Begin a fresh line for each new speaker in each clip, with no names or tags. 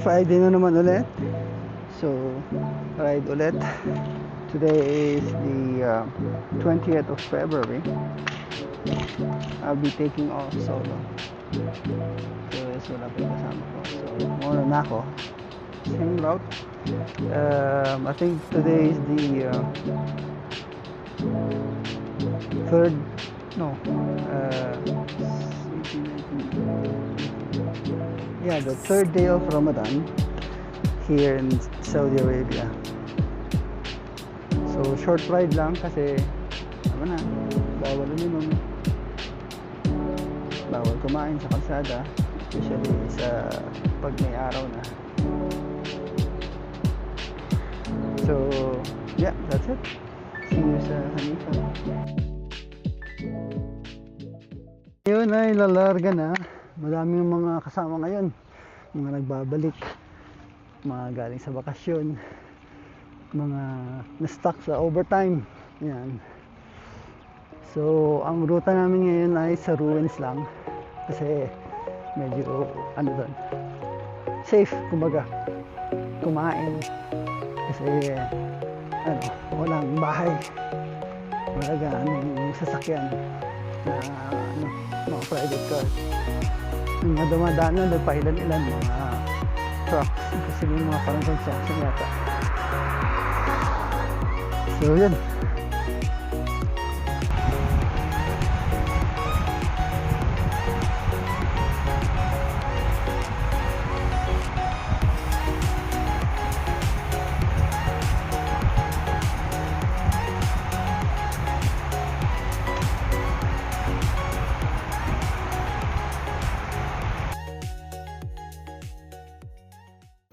Friday na naman ulit. So, ride ulit. Today is the 20th of February. I'll be taking off solo. So, wala pa yung kasama ko. So, muna na ako. Same route. I think today is the the third day of Ramadan here in Saudi Arabia. So short ride lang kasi ano na, bawal uminom, bawal kumain sa kalsada, especially sa pag may araw na. So yeah, that's it. See you sa Hanifa. Yun ay lalarga na. Maraming mga kasama ngayon, mga nagbabalik, mga galing sa bakasyon, mga na-stuck sa overtime. Yan. So ang ruta namin ngayon ay sa ruins lang kasi medyo doon, safe kumbaga kumain kasi walang bahay, wala sasakyan na mga private car. Yung mga dumadaan na doon pa ilan-ilan mga trucks kasi may mga parang construction yata. So yun.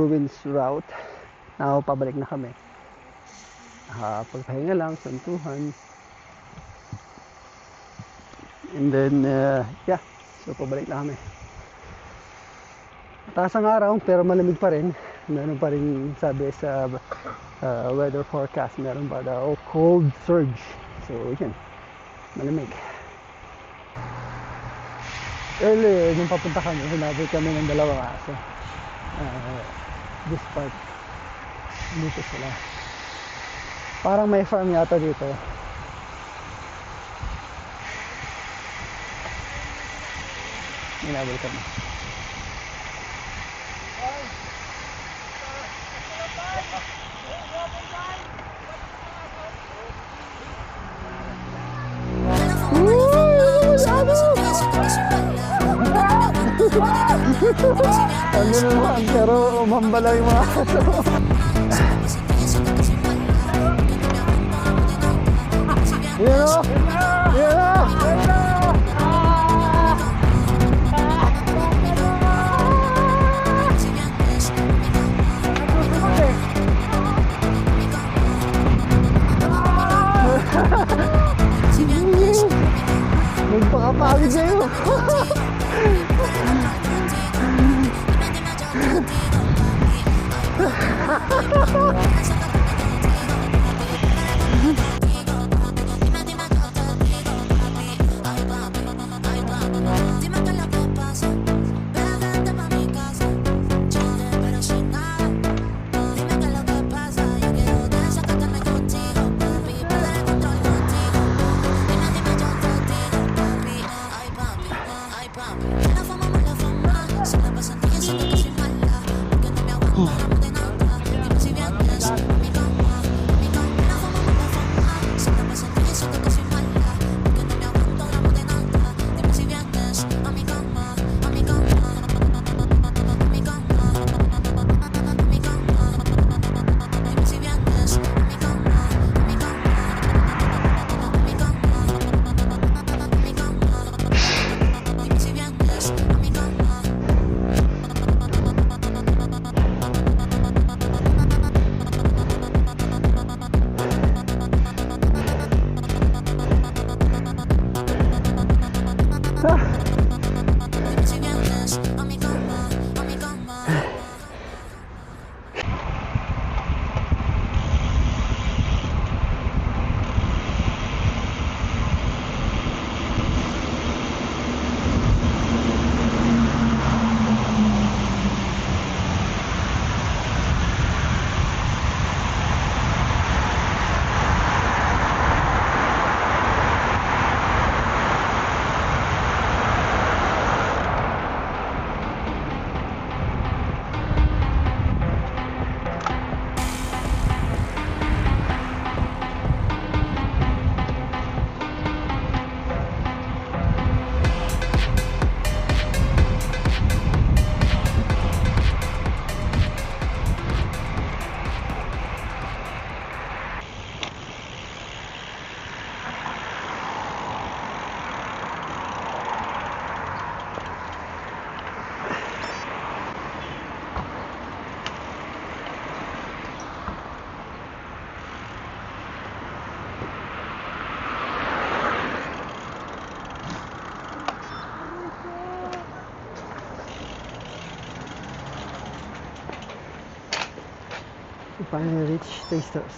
Ruins route. Now pabalik na kami. Pagpahinga lang, santuhan. And then so pabalik na kami. Taas ang araw pero malamig pa rin. Meron pa rin sabi sa weather forecast, meron pa daw cold surge. So yun, malamig. Early nung papunta kami, hinabol kami ng dalawang aso. This part dito sila, parang may farm yata dito. Hinabol kami. Ano naman, pero umambala yung mga aso. Yan o! Yan o! Magpakapagod sa'yo. We finally reached Tasters.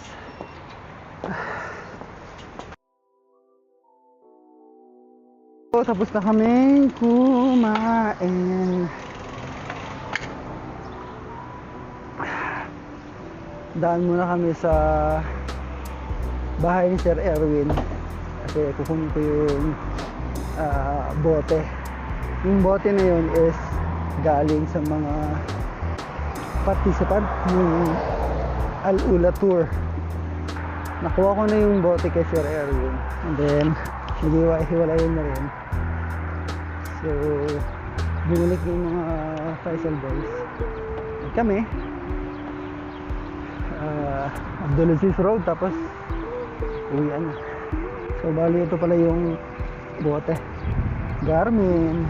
So, tapos na kaming kumain. Daan muna kami sa bahay ni Sir Erwin kasi kukunin ko yung bote. Yung bote na yun is galing sa mga participant ng Al-Ula Tour. Nakuha ko na yung bote kay Sir Erwin and then hiwalayin na rin. So bumalik yung mga Faisal boys at kami Abdulaziz Road, tapos uwian na. So bali ito pala yung bote. Garmin.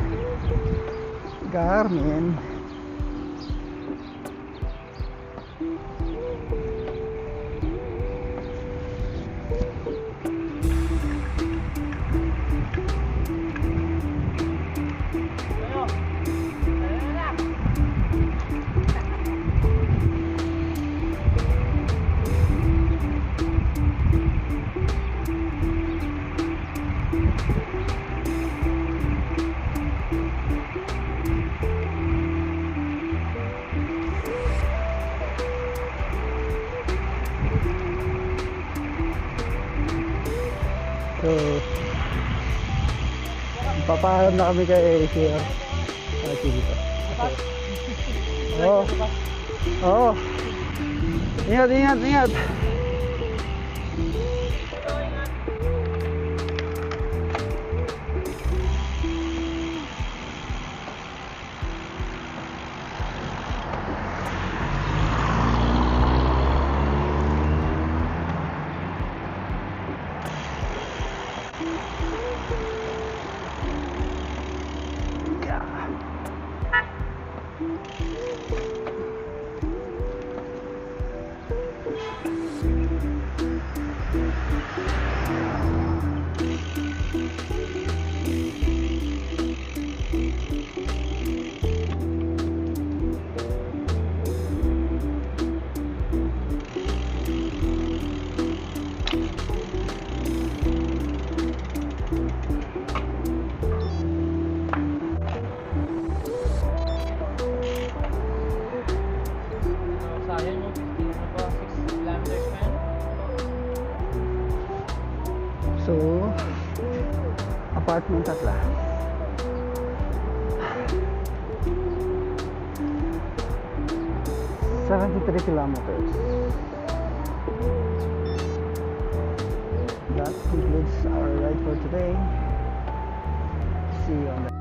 So papaalam na kami kay Sir dito. Oo. Ingat. So, apartment at last. $73 kilometers. That concludes our ride for today. See you on the